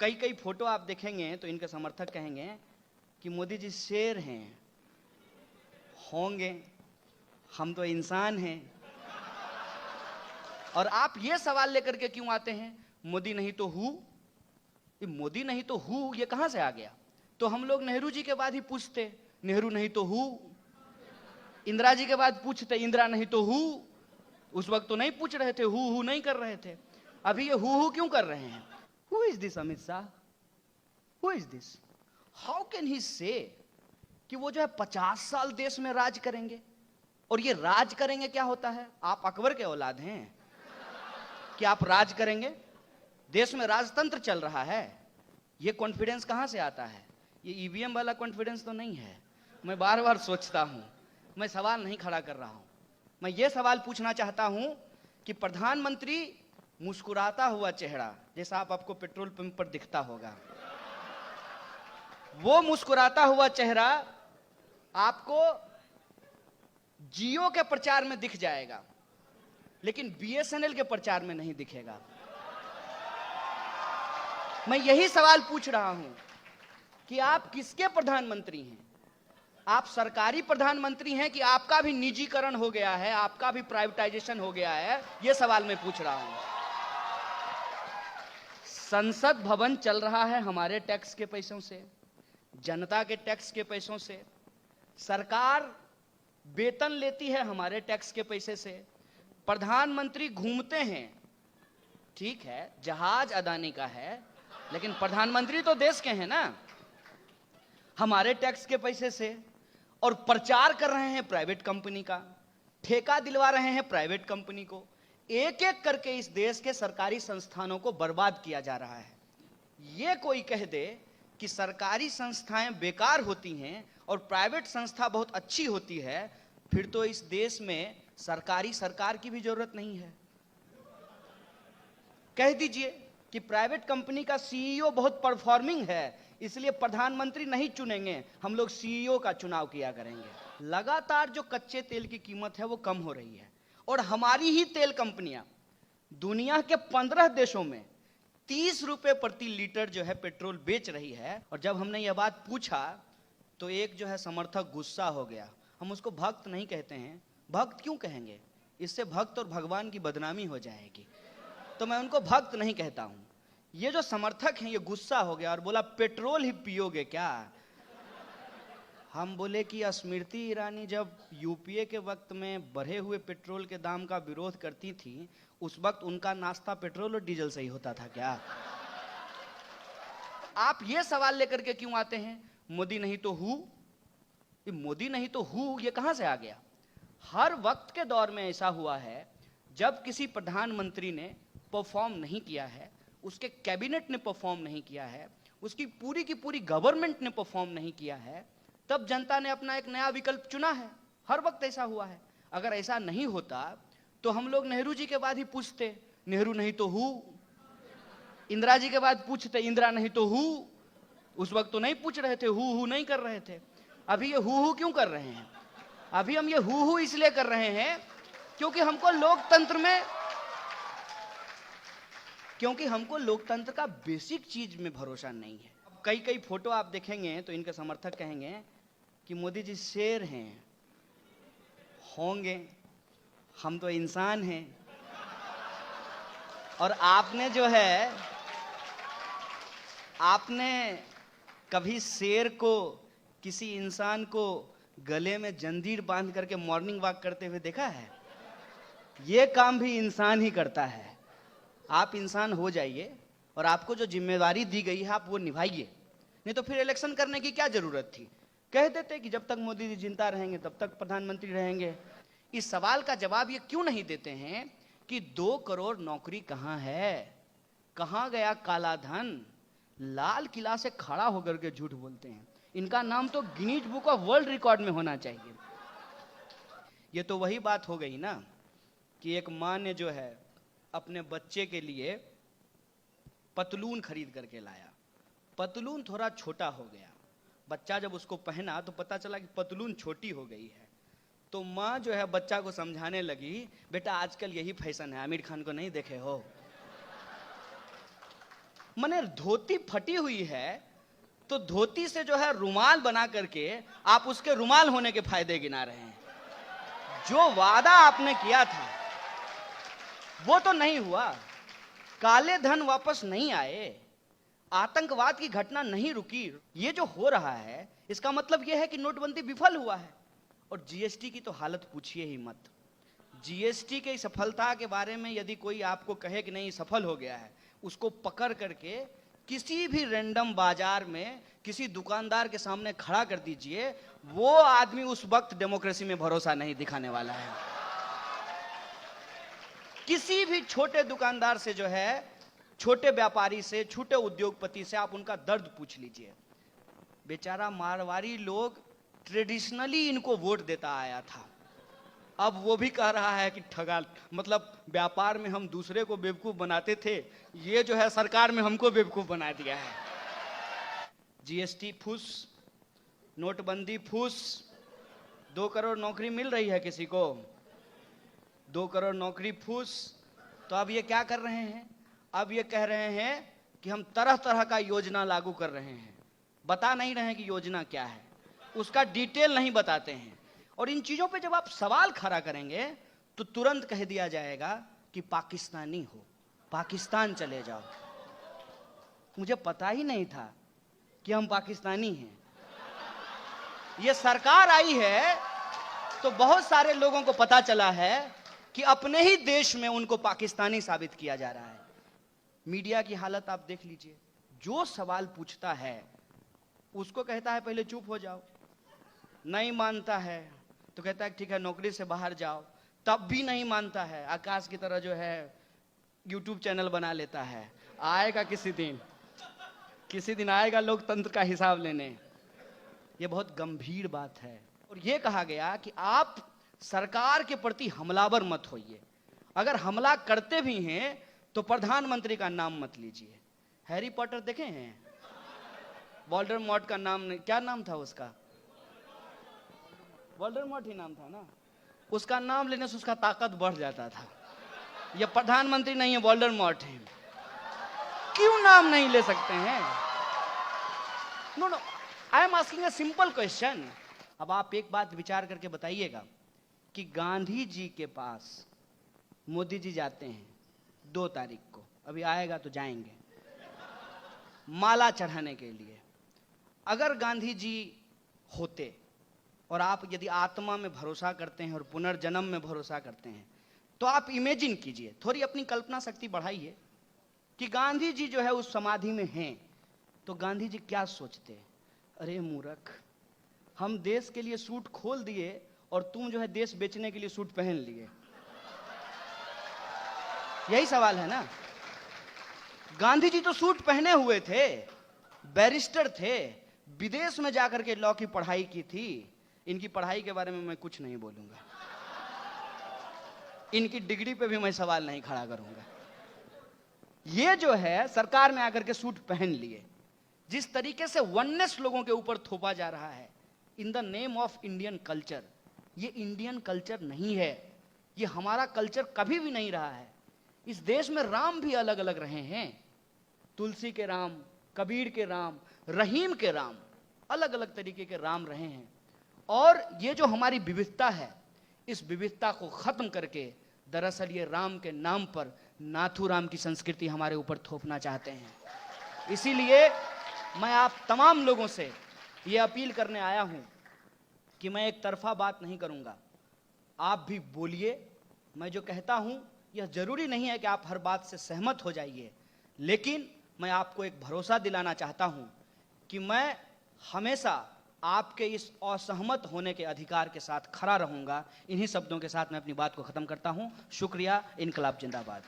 कई कई फोटो आप देखेंगे तो इनके समर्थक कहेंगे कि मोदी जी शेर हैं, होंगे, हम तो इंसान हैं। और आप ये सवाल लेकर के क्यों आते हैं, मोदी नहीं तो हु? मोदी नहीं तो हु ये कहां से आ गया? तो हम लोग नेहरू जी के बाद ही पूछते नेहरू नहीं तो हु, इंदिरा जी के बाद पूछते इंदिरा नहीं तो हु। उस वक्त तो नहीं पूछ रहे थे, हु नहीं कर रहे थे। अभी ये हु क्यों कर रहे हैं? Who is this Amit Shah? Who is this? How can he से कि वो जो है 50 साल देश में राज करेंगे? और ये राज करेंगे क्या होता है? आप अकबर के औलाद हैं कि आप राज करेंगे? देश में राजतंत्र चल रहा है। ये कॉन्फिडेंस कहां से आता है? ये ईवीएम वाला कॉन्फिडेंस तो नहीं है। मैं बार बार सोचता हूं, मैं सवाल नहीं खड़ा कर रहा हूं। मैं ये सवाल पूछना चाहता हूं कि प्रधानमंत्री मुस्कुराता हुआ चेहरा, जैसा आपको पेट्रोल पंप पर दिखता होगा, वो मुस्कुराता हुआ चेहरा आपको जियो के प्रचार में दिख जाएगा, लेकिन बीएसएनएल के प्रचार में नहीं दिखेगा। मैं यही सवाल पूछ रहा हूं कि आप किसके प्रधानमंत्री हैं? आप सरकारी प्रधानमंत्री हैं कि आपका भी निजीकरण हो गया है, आपका भी प्राइवेटाइजेशन हो गया है? यह सवाल मैं पूछ रहा हूं। संसद भवन चल रहा है हमारे टैक्स के पैसों से, जनता के टैक्स के पैसों से। सरकार वेतन लेती है हमारे टैक्स के पैसे से। प्रधानमंत्री घूमते हैं, ठीक है, जहाज अदानी का है, लेकिन प्रधानमंत्री तो देश के हैं ना, हमारे टैक्स के पैसे से। और प्रचार कर रहे हैं प्राइवेट कंपनी का, ठेका दिलवा रहे हैं प्राइवेट कंपनी को। एक एक करके इस देश के सरकारी संस्थानों को बर्बाद किया जा रहा है। ये कोई कह दे कि सरकारी संस्थाएं बेकार होती हैं और प्राइवेट संस्था बहुत अच्छी होती है, फिर तो इस देश में सरकारी सरकार की भी जरूरत नहीं है। कह दीजिए कि प्राइवेट कंपनी का सीईओ बहुत परफॉर्मिंग है, इसलिए प्रधानमंत्री नहीं चुनेंगे, हम लोग सीईओ का चुनाव किया करेंगे। लगातार जो कच्चे तेल की कीमत है वो कम हो रही है, और हमारी ही तेल कंपनियां दुनिया के 15 देशों में 30 रुपए प्रति लीटर जो है पेट्रोल बेच रही है। और जब हमने यह बात पूछा तो एक जो है समर्थक गुस्सा हो गया। हम उसको भक्त नहीं कहते हैं, भक्त क्यों कहेंगे? इससे भक्त और भगवान की बदनामी हो जाएगी, तो मैं उनको भक्त नहीं कहता हूं। ये जो समर्थक हैं ये गुस्सा हो गया और बोला पेट्रोल ही पियोगे क्या? हम बोले कि स्मृति ईरानी जब यूपीए के वक्त में बढ़े हुए पेट्रोल के दाम का विरोध करती थी, उस वक्त उनका नाश्ता पेट्रोल और डीजल से ही होता था क्या? आप ये सवाल लेकर के क्यों आते हैं, मोदी नहीं तो हु? मोदी नहीं तो हु ये कहां से आ गया? हर वक्त के दौर में ऐसा हुआ है, जब किसी प्रधानमंत्री ने परफॉर्म नहीं किया है, उसके कैबिनेट ने परफॉर्म नहीं किया है, उसकी पूरी की पूरी गवर्नमेंट ने परफॉर्म नहीं किया है, तब जनता ने अपना एक नया विकल्प चुना है। हर वक्त ऐसा हुआ है। अगर ऐसा नहीं होता तो हम लोग नेहरू जी के बाद ही पूछते नेहरू नहीं तो हु, इंदिरा जी के बाद पूछते इंदिरा नहीं तो हु। उस वक्त तो नहीं पूछ रहे थे, हु नहीं कर रहे थे। अभी ये हु क्यों कर रहे हैं? अभी हम ये हु इसलिए कर रहे हैं क्योंकि हमको लोकतंत्र का बेसिक चीज में भरोसा नहीं है। अब कई कई फोटो आप देखेंगे तो इनके समर्थक कहेंगे कि मोदी जी शेर हैं, होंगे, हम तो इंसान हैं। और आपने कभी शेर को, किसी इंसान को गले में जंजीर बांध करके मॉर्निंग वॉक करते हुए देखा है? ये काम भी इंसान ही करता है। आप इंसान हो जाइए और आपको जो जिम्मेदारी दी गई है आप वो निभाइए, नहीं तो फिर इलेक्शन करने की क्या जरूरत थी? कह देते कि जब तक मोदी जी जिंदा रहेंगे तब तक प्रधानमंत्री रहेंगे। इस सवाल का जवाब ये क्यों नहीं देते हैं कि 2 करोड़ नौकरी कहां है, कहां गया काला धन? लाल किला से खड़ा होकर के झूठ बोलते हैं। इनका नाम तो Guinness book of world record में होना चाहिए। ये तो वही बात हो गई ना कि एक माँ ने जो है अपने बच्चे के लिए पतलून खरीद करके लाया, पतलून थोड़ा छोटा हो गया, बच्चा जब उसको पहना तो पता चला कि पतलून छोटी हो गई है। तो माँ जो है बच्चा को समझाने लगी, बेटा आजकल यही फैशन है, आमिर खान को नहीं देखे हो? मने धोती फटी हुई है तो धोती से जो है रुमाल बना करके आप उसके रुमाल होने के फायदे गिना रहे हैं। जो वादा आपने किया था वो तो नहीं हुआ, काले धन वापस नहीं आए, आतंकवाद की घटना नहीं रुकी। ये जो हो रहा है इसका मतलब यह है कि नोटबंदी विफल हुआ है। और जीएसटी की तो हालत पूछिए ही मत। जीएसटी की सफलता के बारे में यदि कोई आपको कहे कि नहीं सफल हो गया है, उसको पकड़ करके किसी भी रैंडम बाजार में किसी दुकानदार के सामने खड़ा कर दीजिए, वो आदमी उस वक्त डेमोक्रेसी में भरोसा नहीं दिखाने वाला है। किसी भी छोटे दुकानदार से जो है, छोटे व्यापारी से, छोटे उद्योगपति से आप उनका दर्द पूछ लीजिए। बेचारा मारवाड़ी लोग ट्रेडिशनली इनको वोट देता आया था, अब वो भी कह रहा है कि ठगा, मतलब व्यापार में हम दूसरे को बेवकूफ बनाते थे, ये जो है सरकार में हमको बेवकूफ बना दिया है। जीएसटी फूस, नोटबंदी फूस, 2 करोड़ नौकरी मिल रही है किसी को, 2 करोड़ नौकरी फूस। तो अब ये क्या कर रहे हैं, अब ये कह रहे हैं कि हम तरह तरह का योजना लागू कर रहे हैं। बता नहीं रहे हैं कि योजना क्या है, उसका डिटेल नहीं बताते हैं। और इन चीजों पे जब आप सवाल खड़ा करेंगे तो तुरंत कह दिया जाएगा कि पाकिस्तानी हो, पाकिस्तान चले जाओ। मुझे पता ही नहीं था कि हम पाकिस्तानी हैं। ये सरकार आई है तो बहुत सारे लोगों को पता चला है कि अपने ही देश में उनको पाकिस्तानी साबित किया जा रहा है। मीडिया की हालत आप देख लीजिए, जो सवाल पूछता है उसको कहता है पहले चुप हो जाओ, नहीं मानता है तो कहता है ठीक है नौकरी से बाहर जाओ, तब भी नहीं मानता है, आकाश की तरह जो है यूट्यूब चैनल बना लेता है। आएगा किसी दिन आएगा लोकतंत्र का हिसाब लेने। ये बहुत गंभीर बात है। और ये कहा गया कि आप सरकार के प्रति हमलावर मत होइए, अगर हमला करते भी हैं तो प्रधानमंत्री का नाम मत लीजिए। हैरी पॉटर देखे हैं, वोल्डेमॉर्ट का नाम, क्या नाम था उसका, वोल्डेमॉर्ट ही नाम था ना, उसका नाम लेने से उसका ताकत बढ़ जाता था। ये प्रधानमंत्री नहीं है, वोल्डेमॉर्ट है। क्यों नाम नहीं ले सकते हैं? No, I am asking a simple question. अब आप एक बात विचार करके बताइएगा कि गांधी जी के पास मोदी जी जाते हैं 2 तारीख को, अभी आएगा तो जाएंगे, माला चढ़ाने के लिए। अगर गांधी जी होते, और आप यदि आत्मा में भरोसा करते हैं और पुनर्जन्म में भरोसा करते हैं, तो आप इमेजिन कीजिए, थोड़ी अपनी कल्पना शक्ति बढ़ाइए कि गांधी जी जो है उस समाधि में हैं, तो गांधी जी क्या सोचते? अरे मूर्ख, हम देश के लिए सूट खोल दिए और तुम जो है देश बेचने के लिए सूट पहन लिए। यही सवाल है ना। गांधी जी तो सूट पहने हुए थे, बैरिस्टर थे, विदेश में जाकर के लॉ की पढ़ाई की थी। इनकी पढ़ाई के बारे में मैं कुछ नहीं बोलूंगा, इनकी डिग्री पे भी मैं सवाल नहीं खड़ा करूंगा। ये जो है सरकार में आकर के सूट पहन लिए, जिस तरीके से वननेस लोगों के ऊपर थोपा जा रहा है in the name of Indian culture, ये इंडियन कल्चर नहीं है, ये हमारा कल्चर कभी भी नहीं रहा है। इस देश में राम भी अलग अलग रहे हैं, तुलसी के राम, कबीर के राम, रहीम के राम, अलग अलग तरीके के राम रहे हैं। और ये जो हमारी विविधता है, इस विविधता को खत्म करके दरअसल ये राम के नाम पर नाथूराम की संस्कृति हमारे ऊपर थोपना चाहते हैं। इसीलिए मैं आप तमाम लोगों से ये अपील करने आया हूं कि मैं एक तरफा बात नहीं करूंगा, आप भी बोलिए। मैं जो कहता हूं यह जरूरी नहीं है कि आप हर बात से सहमत हो जाइए, लेकिन मैं आपको एक भरोसा दिलाना चाहता हूं कि मैं हमेशा आपके इस असहमत होने के अधिकार के साथ खड़ा रहूंगा। इन्हीं शब्दों के साथ मैं अपनी बात को खत्म करता हूं। शुक्रिया। इनकलाब जिंदाबाद।